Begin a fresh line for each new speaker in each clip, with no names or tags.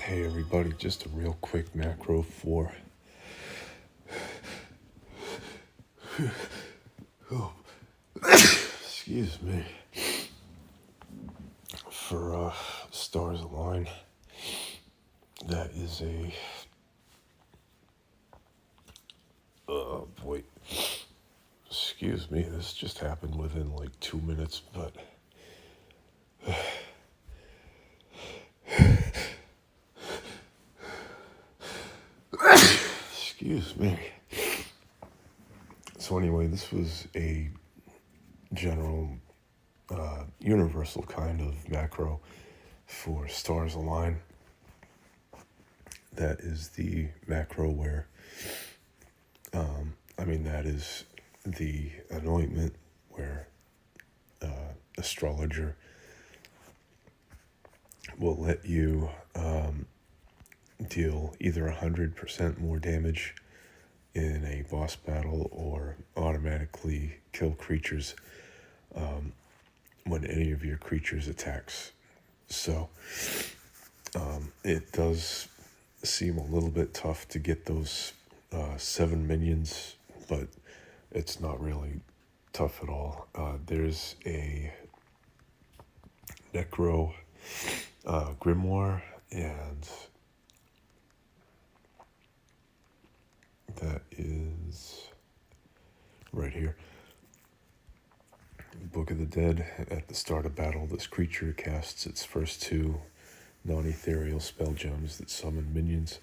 Hey everybody, just a real quick macro for excuse me, for Stars Align. That is a boy, excuse me, this just happened within like 2 minutes, but excuse me. So anyway, this was a general universal kind of macro for Stars Align. That is the macro where that is the anointment where astrologer will let you deal either 100% more damage in a boss battle or automatically kill creatures when any of your creatures attacks. So it does seem a little bit tough to get those 7 minions, but it's not really tough at all. There's a Necro Grimoire, and that is right here. Book of the Dead. At the start of battle, this creature casts its first 2 non-ethereal spell gems that summon minions.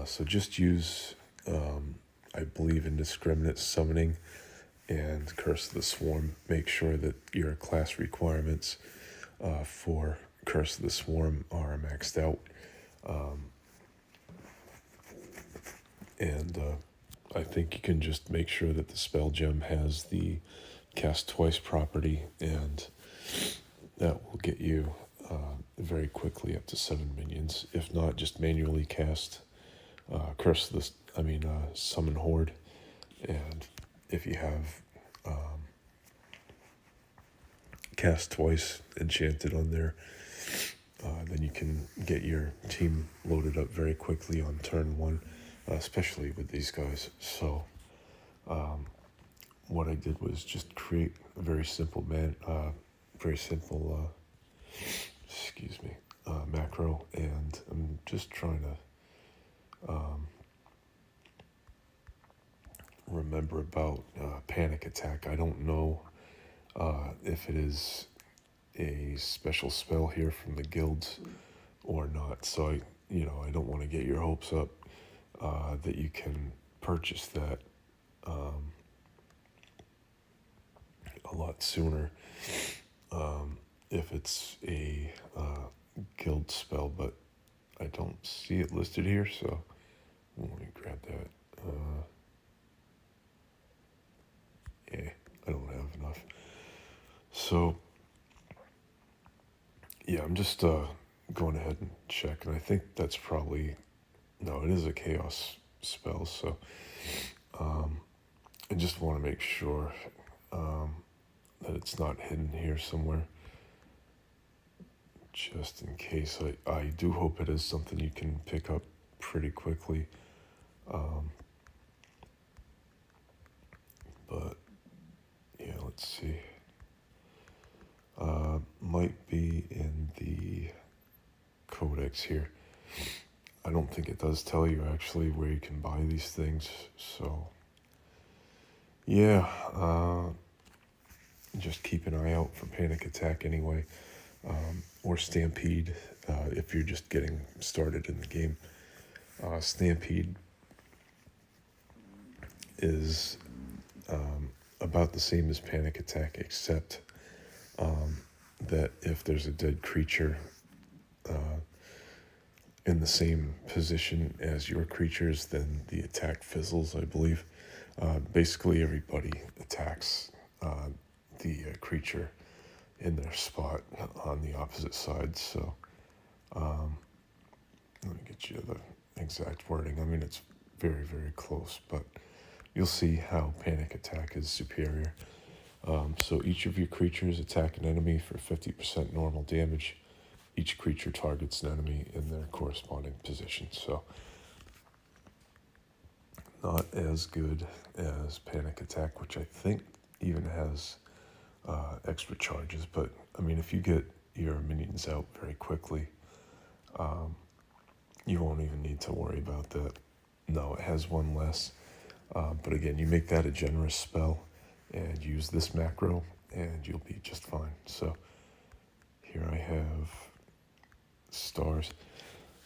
So just use, I believe, Indiscriminate Summoning and Curse of the Swarm. Make sure that your class requirements for Curse of the Swarm are maxed out. And I think you can just make sure that the spell gem has the cast twice property, and that will get you very quickly up to 7 minions. If not, just manually cast Summon Horde, and if you have cast twice enchanted on there, then you can get your team loaded up very quickly on turn 1, especially with these guys. So what I did was just create a very simple macro, and I'm just trying to remember about panic attack. I don't know if it is a special spell here from the guilds or not, so I don't want to get your hopes up that you can purchase that a lot sooner if it's a guild spell, but I don't see it listed here, so let me grab that. Yeah, I don't have enough. So yeah, I'm just going ahead and check, and I think that's probably, no, it is a chaos spell, so I just want to make sure that it's not hidden here somewhere, just in case. I do hope it is something you can pick up pretty quickly, but yeah, let's see. Might be in the codex here. I don't think it does tell you actually where you can buy these things, so yeah, just keep an eye out for panic attack anyway, or stampede if you're just getting started in the game. Stampede is about the same as panic attack, except that if there's a dead creature in the same position as your creatures, then the attack fizzles, I believe. Basically, everybody attacks the creature in their spot on the opposite side. So let me get you the exact wording. I mean, it's very, very close, but you'll see how panic attack is superior. So each of your creatures attack an enemy for 50% normal damage. each creature targets an enemy in their corresponding position. So not as good as Panic Attack, which I think even has extra charges. But I mean, if you get your minions out very quickly, you won't even need to worry about that. No, it has one less. But again, you make that a generous spell and use this macro and you'll be just fine. So here I have stars.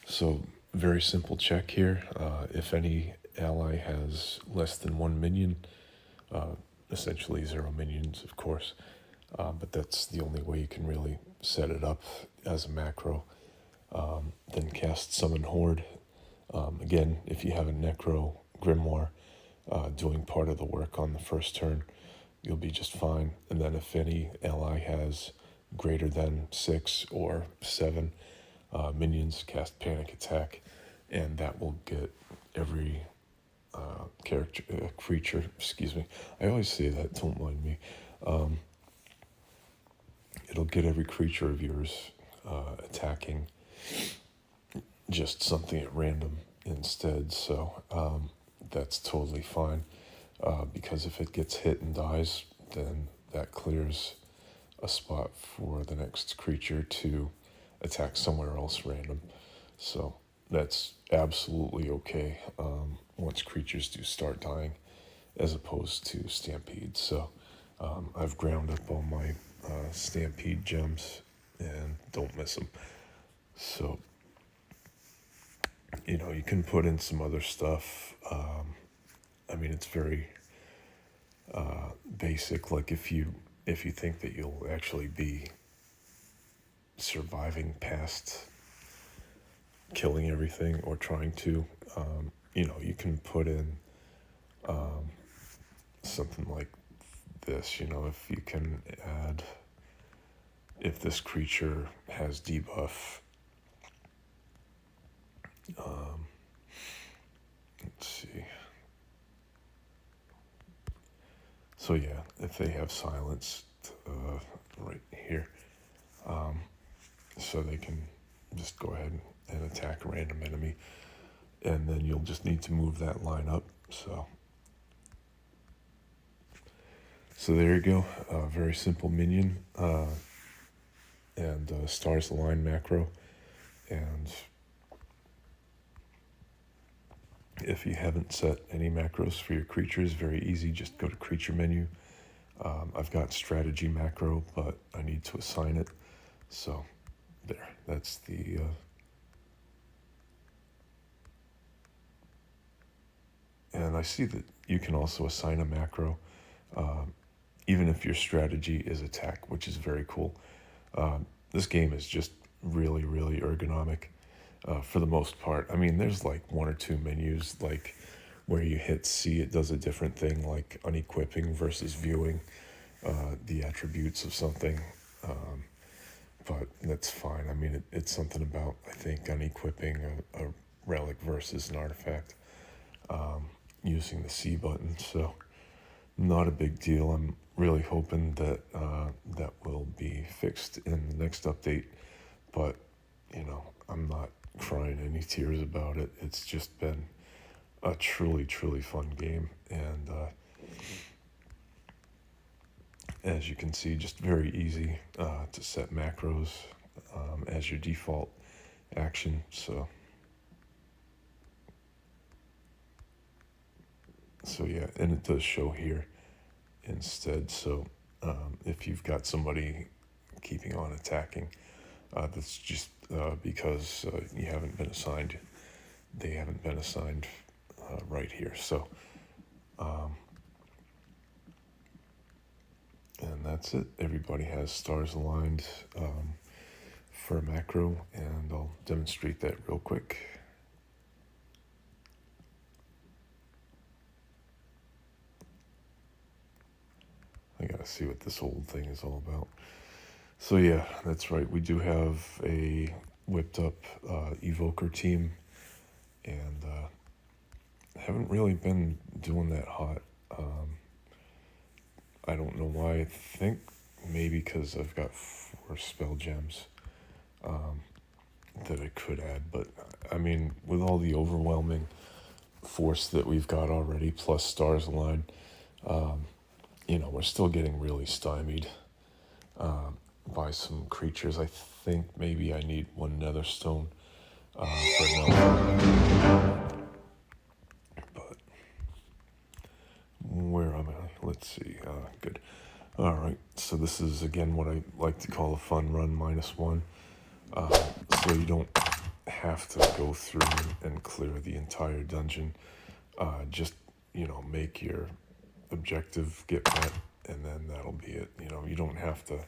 So very simple check here. If any ally has less than one minion, essentially 0 minions, of course, but that's the only way you can really set it up as a macro. Then cast Summon Horde. Again, if you have a Necro Grimoire doing part of the work on the first turn, you'll be just fine. And then if any ally has greater than 6 or 7 minions, cast Panic Attack, and that will get every creature, excuse me. I always say that, don't mind me. It'll get every creature of yours attacking just something at random instead. So that's totally fine, because if it gets hit and dies, then that clears a spot for the next creature to attack somewhere else random. So that's absolutely okay once creatures do start dying, as opposed to Stampede. So I've ground up all my Stampede gems and don't miss them. So, you know, you can put in some other stuff. I mean, it's very basic. Like if you think that you'll actually be surviving past killing everything or trying to, you know, you can put in something like this. You know, if you can add, if this creature has debuff, let's see. So yeah, if they have silenced right here, so they can just go ahead and attack a random enemy, and then you'll just need to move that line up. So there you go, very simple minion, and stars align macro. And if you haven't set any macros for your creatures, very easy, just go to creature menu. I've got strategy macro, but I need to assign it. So there, that's the and I see that you can also assign a macro, even if your strategy is attack, which is very cool. This game is just really, really ergonomic for the most part. I mean, there's like 1 or 2 menus, like where you hit C, it does a different thing, like unequipping versus viewing the attributes of something. But that's fine. I mean, it's something about, I think, unequipping a relic versus an artifact using the C button. So not a big deal. I'm really hoping that that will be fixed in the next update. But, you know, I'm not crying any tears about it. It's just been a truly, truly fun game. And as you can see, just very easy to set macros as your default action. So yeah, and it does show here instead. So if you've got somebody keeping on attacking, that's just because you haven't been assigned. They haven't been assigned right here. So and that's it. Everybody has stars aligned for a macro, and I'll demonstrate that real quick. I gotta see what this old thing is all about. So yeah, that's right. We do have a whipped up evoker team, and haven't really been doing that hot. I don't know why. I think maybe because I've got 4 spell gems. that I could add. But I mean, with all the overwhelming force that we've got already, plus stars aligned, we're still getting really stymied by some creatures. I think maybe I need one nether stone for another. But where am I? Let's see. Good. All right. So this is again what I like to call a fun run -1. So you don't have to go through and clear the entire dungeon. Just make your objective, get met, and then that'll be it. You don't have to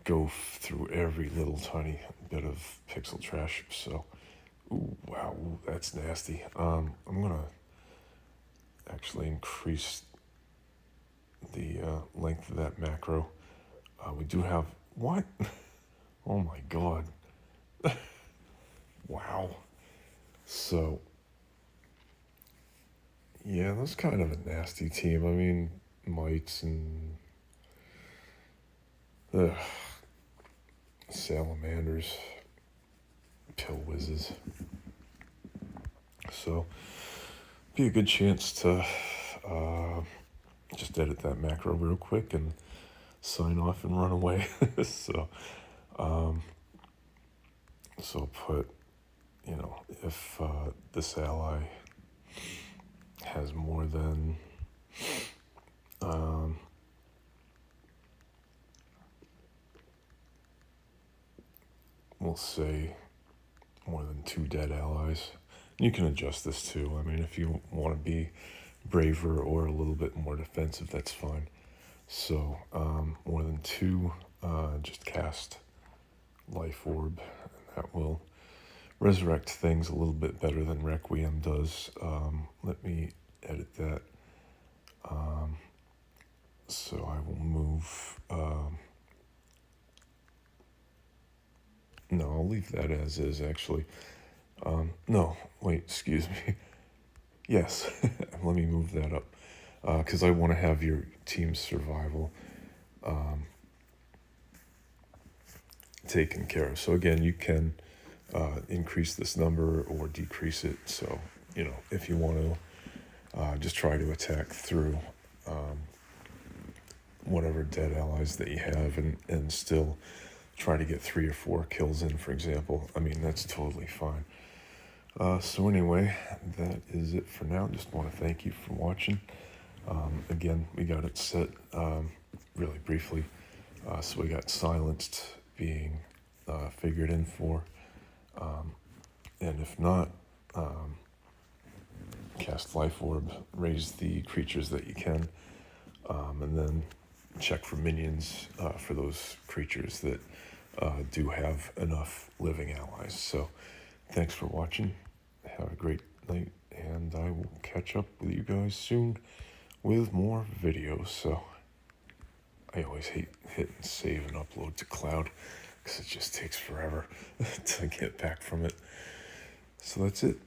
go through every little tiny bit of pixel trash. So, ooh, wow, ooh, that's nasty. I'm gonna actually increase the length of that macro. We do have what? Oh my god! Wow. So, yeah, that's kind of a nasty team. I mean, mites and salamanders, pill whizzes. So, be a good chance to just edit that macro real quick and sign off and run away. So put, if this ally has more than we'll say more than 2 dead allies. You can adjust this too. I mean, if you want to be braver or a little bit more defensive, that's fine. So more than 2, just cast Life Orb, and that will resurrect things a little bit better than Requiem does. Let me edit that. So I will move. No, I'll leave that as is, actually. No, wait, excuse me. Yes, let me move that up. Because I want to have your team's survival taken care of. So again, you can increase this number or decrease it. So, if you want to just try to attack through whatever dead allies that you have and still try to get 3 or 4 kills in, for example, I mean, that's totally fine. So anyway, that is it for now. Just want to thank you for watching. Again, we got it set really briefly. So we got silenced being figured in for. And if not, cast Life Orb, raise the creatures that you can, and then check for minions for those creatures that do have enough living allies. So thanks for watching. Have a great night, and I will catch up with you guys soon with more videos. So I always hate hitting save and upload to cloud because it just takes forever to get back from it. So that's it.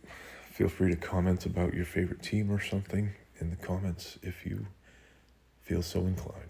Feel free to comment about your favorite team or something in the comments if you feel so inclined.